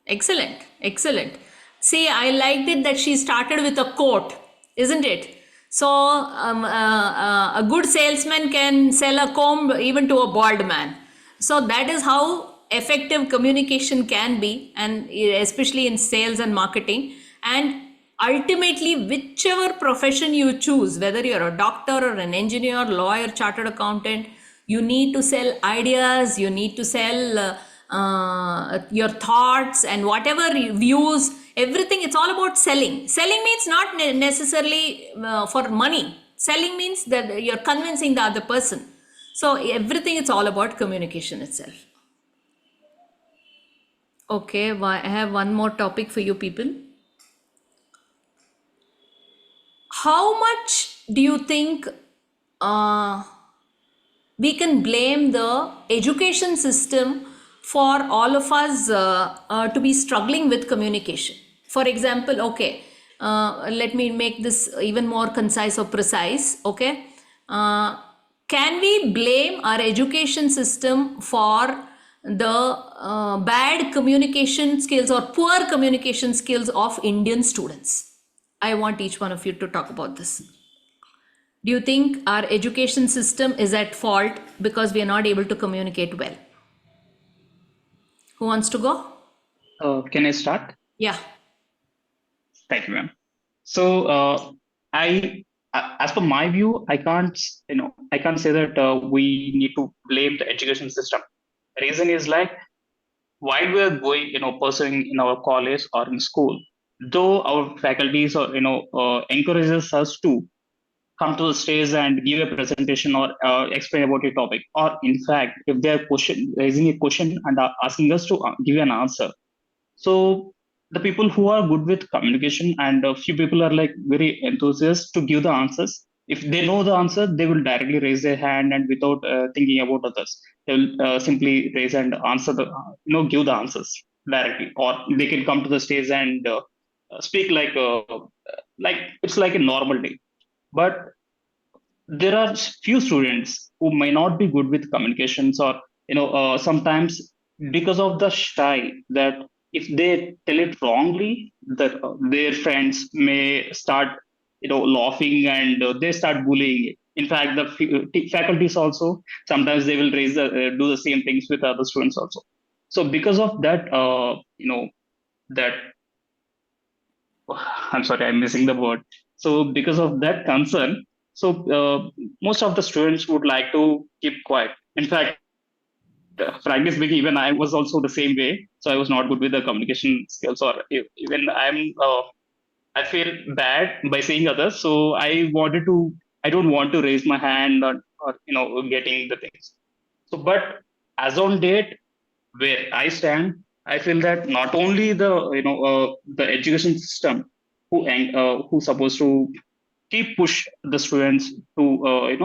Excellent. See, I liked it that she started with a quote, isn't it? So a good salesman can sell a comb even to a bald man. So that is how effective communication can be, and especially in sales and marketing. And ultimately, whichever profession you choose, whether you're a doctor or an engineer, lawyer, chartered accountant, you need to sell ideas, you need to sell your thoughts and whatever views, everything. It's all about selling. Selling means not necessarily for money. Selling means that you're convincing the other person. So everything, it's all about communication itself. Okay, I have one more topic for you people. How much do you think we can blame the education system for all of us to be struggling with communication? For example, okay, let me make this even more concise or precise. Okay, can we blame our education system for the bad communication skills or poor communication skills of Indian students? I want each one of you to talk about this. Do you think our education system is at fault because we are not able to communicate well? Who wants to go? Can I start? Yeah. Thank you, ma'am. So as per my view, I can't say that we need to blame the education system. The reason is like, while we are going, pursuing in our college or in school, though our faculties or encourages us to come to the stage and give a presentation or explain about a topic, or in fact, if they are raising a question and are asking us to give an answer. So the people who are good with communication, and a few people are like very enthusiastic to give the answers. If they know the answer, they will directly raise their hand, and without thinking about others, they will simply raise and answer give the answers directly, or they can come to the stage and speak like it's like a normal day. But there are few students who may not be good with communications, or sometimes because of the shy, that if they tell it wrongly, that their friends may start laughing, and they start bullying. In fact, the faculties also sometimes they will do the same things with other students also. So because of that, that I'm sorry, I'm missing the word. So because of that concern, so most of the students would like to keep quiet. In fact, frankly speaking, even I was also the same way. So I was not good with the communication skills, or even I feel bad by saying others. So I don't want to raise my hand, or getting the things. So, but as on date, where I stand, I feel that not only the education system who's supposed to keep push the students to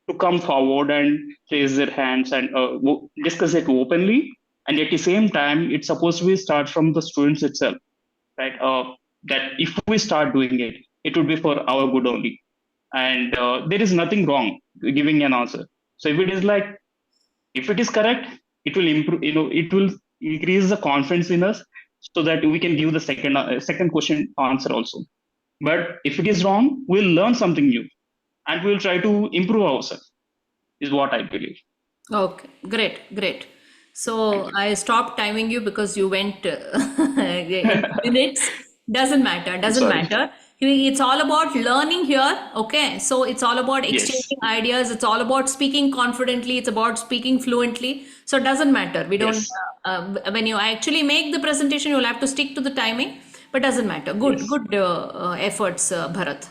to come forward and raise their hands and discuss it openly, and at the same time it's supposed to be start from the students itself, right? That if we start doing it, it would be for our good only, and there is nothing wrong giving an answer. So if it is correct, it will improve, it will increase the confidence in us, so that we can give the second question answer also. But if it is wrong, we'll learn something new, and we'll try to improve ourselves, is what I believe. Okay, great. So I stopped timing you because you went in minutes. Doesn't matter, I'm doesn't sorry. matter. It's all about learning here. Okay, so it's all about Yes. exchanging ideas. It's all about speaking confidently. It's about speaking fluently. So it doesn't matter. We don't, Yes. when you actually make the presentation, you'll have to stick to the timing, but doesn't matter. Good, Yes. good efforts, Bharat.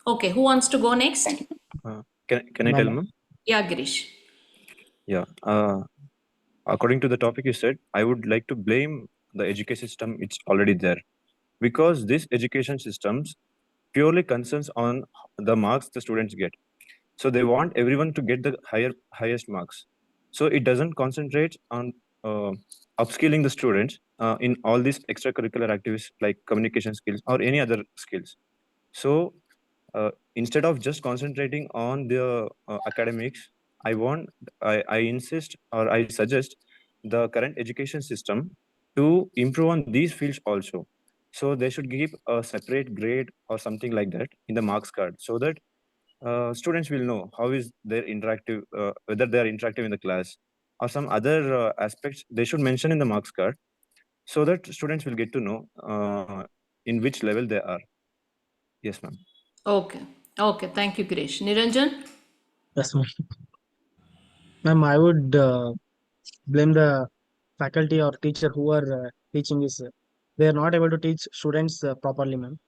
Okay, who wants to go next? Thank you. Can I tell, Ma'am, ma'am? Yeah, Girish. Yeah. According to the topic you said, I would like to blame the education system. It's already there, because this education systems purely concerns on the marks the students get. So they want everyone to get the highest marks. So it doesn't concentrate on upskilling the students in all these extracurricular activities like communication skills or any other skills. So instead of just concentrating on the academics, I insist, or I suggest the current education system to improve on these fields also. So they should give a separate grade or something like that in the marks card, so that students will know how is their interactive, whether they are interactive in the class, or some other aspects they should mention in the marks card, so that students will get to know in which level they are. Yes, ma'am. Okay, okay. Thank you, Girish. Niranjan? yes, ma'am. Ma'am, I would blame the faculty or teacher who are teaching is they are not able to teach students properly, ma'am.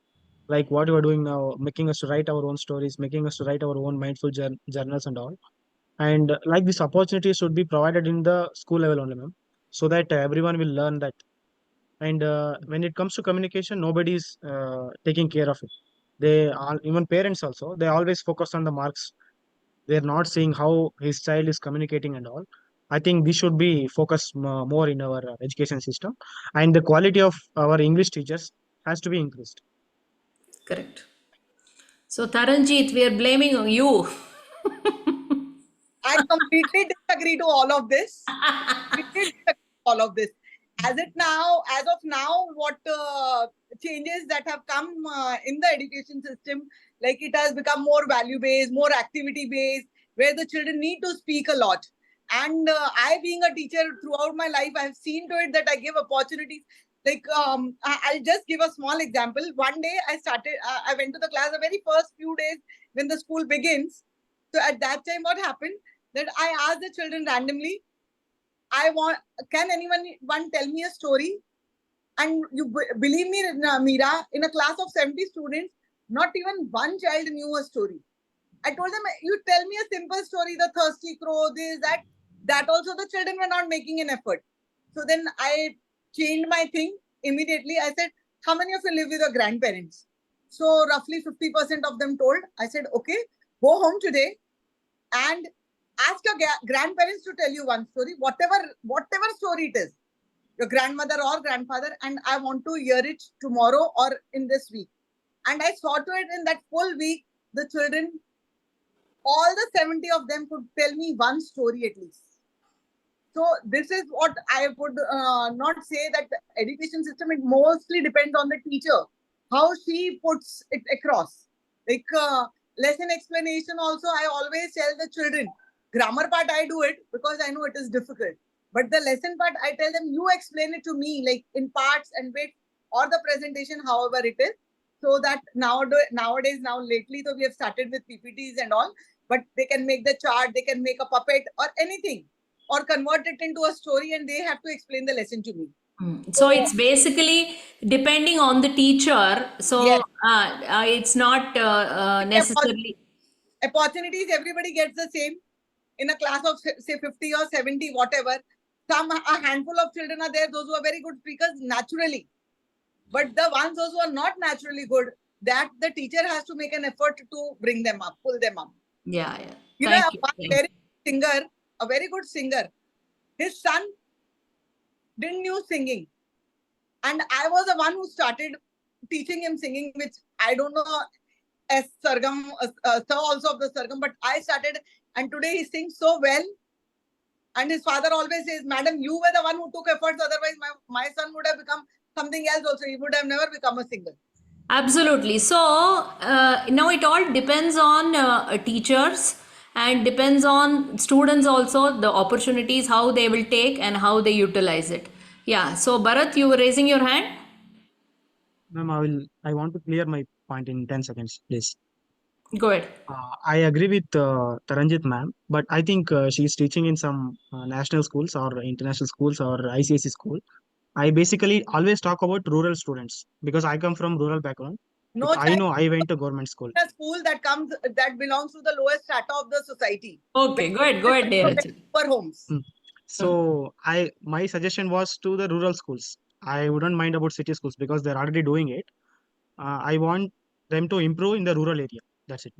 Like what you are doing now, making us to write our own stories, making us to write our own mindful journals and all. And like this opportunity should be provided in the school level only, ma'am, so that everyone will learn that. And when it comes to communication, nobody is taking care of it. They all, even parents also, they always focus on the marks. They're not seeing how his child is communicating and all. I think this should be focused more in our education system, and the quality of our English teachers has to be increased. Correct. So, Taranjeet, we are blaming you. I completely disagree to all of this. Completely disagree to all of this. As of now, what changes that have come in the education system, like it has become more value based, more activity based, where the children need to speak a lot. And I, being a teacher throughout my life, I've seen to it that I give opportunities. Like I'll just give a small example. One day I went to the class the very first few days when the school begins. So at that time, what happened? That I asked the children randomly, can anyone tell me a story? And you believe me, Meera, in a class of 70 students, not even one child knew a story. I told them, you tell me a simple story, the thirsty crow, this, that. That also the children were not making an effort. So then I changed my thing immediately. I said, how many of you live with your grandparents? So roughly 50% of them told. I said, okay, go home today and ask your grandparents to tell you one story, whatever story it is, your grandmother or grandfather, and I want to hear it tomorrow or in this week. And I saw to it in that full week, the children, all the 70 of them could tell me one story at least. So this is what I would not say that the education system, it mostly depends on the teacher, how she puts it across. Like lesson explanation also, I always tell the children, grammar part I do it because I know it is difficult. But the lesson part, I tell them, you explain it to me like in parts and bits or the presentation, however it is. So that nowadays, now lately, though we have started with PPTs and all, but they can make the chart, they can make a puppet or anything. or convert it into a story, and they have to explain the lesson to me. So it's basically depending on the teacher. So Yes. it's not necessarily. Opportunities, everybody gets the same. In a class of say 50 or 70, whatever, a handful of children are there, those who are very good speakers naturally. But the ones those who are not naturally good, that the teacher has to make an effort to bring them up, pull them up. Yeah, yeah. You know, a very good singer, his son didn't knew singing. And I was the one who started teaching him singing, which I don't know as Sargam, sir also of the Sargam, but I started, and today he sings so well. And his father always says, Madam, you were the one who took efforts, otherwise my son would have become something else also. He would have never become a singer. Absolutely. So now it all depends on teachers and depends on students also, the opportunities, how they will take and how they utilize it. Yeah. So Bharat, you were raising your hand? Ma'am, I want to clear my point in 10 seconds, please. Go ahead. I agree with Taranjit ma'am, but I think she's teaching in some national schools or international schools or ICSE school. I basically always talk about rural students because I come from rural background. No, I know I went to government school. A school that belongs to the lowest strata of the society. Okay, go ahead, Neeraj. For homes. So my suggestion was to the rural schools. I wouldn't mind about city schools because they're already doing it. I want them to improve in the rural area. That's it.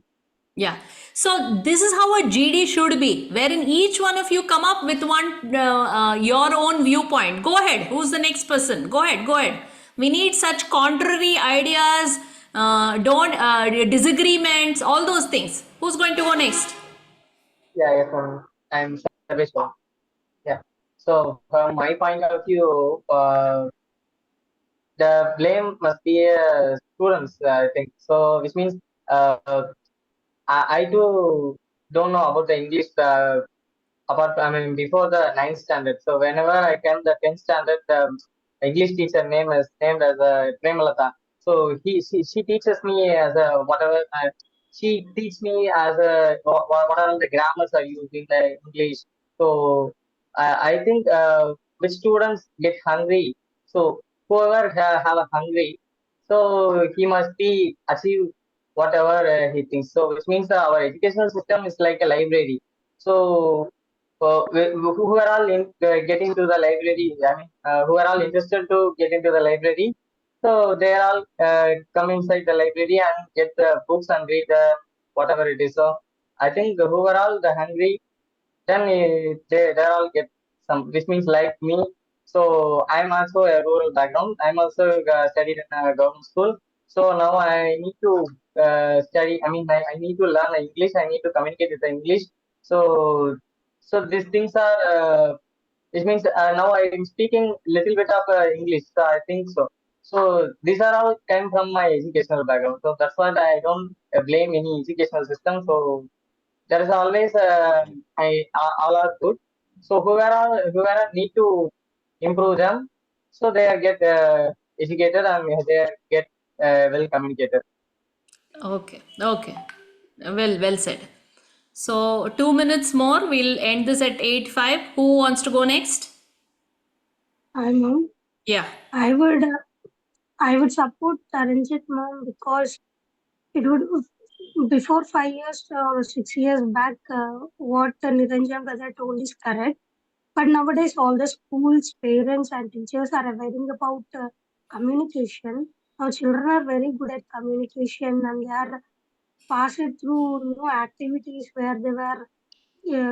Yeah. So this is how a GD should be, wherein each one of you come up with one your own viewpoint. Go ahead. Who's the next person? Go ahead. Go ahead. We need such contrary ideas. Don't disagreements. All those things. Who's going to go next? Yeah, yes, I'm Sarvesh. Yeah. So from my point of view, the blame must be students, I think. So which means I too don't know about the English before the 9th standard. So whenever I came the 10th standard, the English teacher name is named as Premalata. So she teaches me as a whatever. She teaches me as a what are the grammars are used in the English. So I think which students get hungry. So whoever have a hungry, so he must be achieve whatever he thinks. So which means our educational system is like a library. So who are all getting to the library? Who are all interested to get into the library? So they are all come inside the library and get the books and read whatever it is. So I think who are all the hungry, then they all get some. Which means like me. So I'm also a rural background. I'm also studied in a government school. So now I need to study. I need to learn English. I need to communicate with the English. So these things are. Which means now I'm speaking little bit of English. So I think so. So these are all came from my educational background. So that's why I don't blame any educational system. So there is always all are good. So whoever need to improve them, so they are get educated and they are get well communicated. Okay. Okay. Well said. So 2 minutes more. We'll end this at 8:05. Who wants to go next? Mom. Yeah. I would support Taranjit mom because it would before 5 years or 6 years back, what Niranjan brother told is correct. But nowadays, all the schools, parents, and teachers are aware about communication. Our children are very good at communication, and they are passed through activities where they were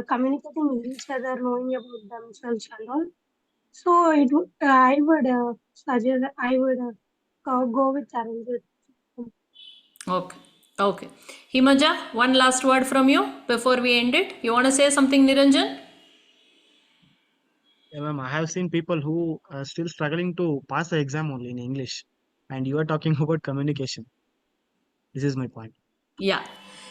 communicating with each other, knowing about themselves and all. So I would suggest I would go with Taranjit. Okay. Okay. Himaja, one last word from you before we end it. You want to say something, Niranjan? Yeah, ma'am, I have seen people who are still struggling to pass the exam only in English, and you are talking about communication. This is my point. Yeah.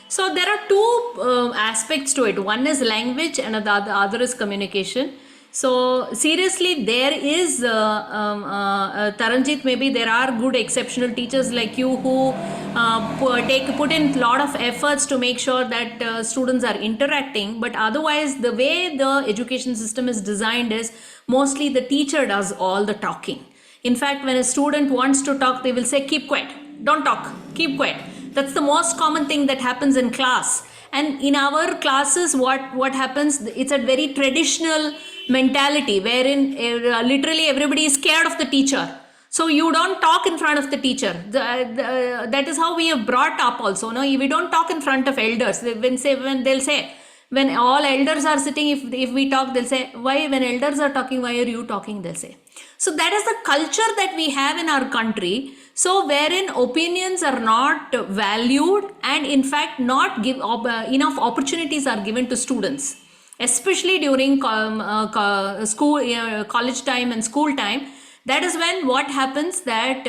So there are two aspects to it. One is language and the other is communication. So seriously, there is Taranjit. Maybe there are good exceptional teachers like you who put in a lot of efforts to make sure that students are interacting. But otherwise, the way the education system is designed is mostly the teacher does all the talking. In fact, when a student wants to talk, they will say, "Keep quiet, don't talk, keep quiet." That's the most common thing that happens in class. And in our classes, what happens? It's a very traditional mentality wherein literally everybody is scared of the teacher. So you don't talk in front of the teacher. That is how we have brought up also. No, we don't talk in front of elders. When they'll say, when all elders are sitting, if we talk, they'll say, why? When elders are talking, why are you talking? They'll say. So that is the culture that we have in our country. So wherein opinions are not valued, and in fact not enough opportunities are given to students, especially during school, college time and school time. That is when what happens that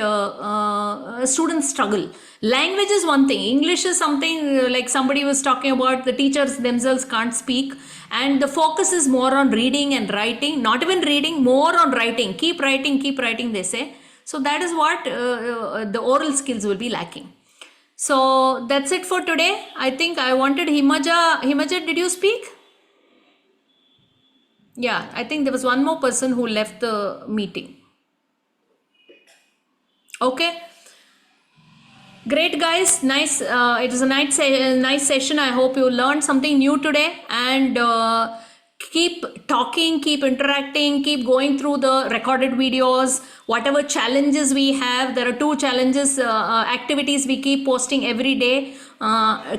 students struggle. Language is one thing. English is something like somebody was talking about. The teachers themselves can't speak, and the focus is more on reading and writing. Not even reading, more on writing. Keep writing, they say. So that is what the oral skills will be lacking. So that's it for today. I think I wanted Himaja. Himaja, did you speak? Yeah, I think there was one more person who left the meeting. Okay. Great, guys. Nice. It was a nice session. I hope you learned something new today, and keep talking, keep interacting, keep going through the recorded videos. Whatever challenges we have, there are 2 challenges, activities we keep posting every day.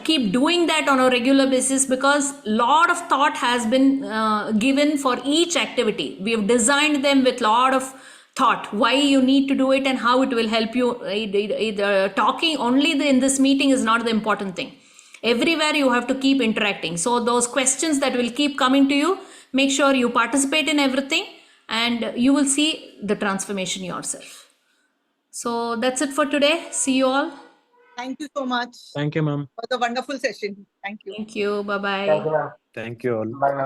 Keep doing that on a regular basis, because lot of thought has been given for each activity. We have designed them with lot of thought why you need to do it and how it will help you. Talking only in this meeting is not the important thing. Everywhere you have to keep interacting. So those questions that will keep coming to you, make sure you participate in everything, and you will see the transformation yourself. So that's it for today. See you all. Thank you so much. Thank you, ma'am. It was a wonderful session. Thank you. Thank you. Bye bye. Thank you, ma'am. Thank you all. Bye, ma'am.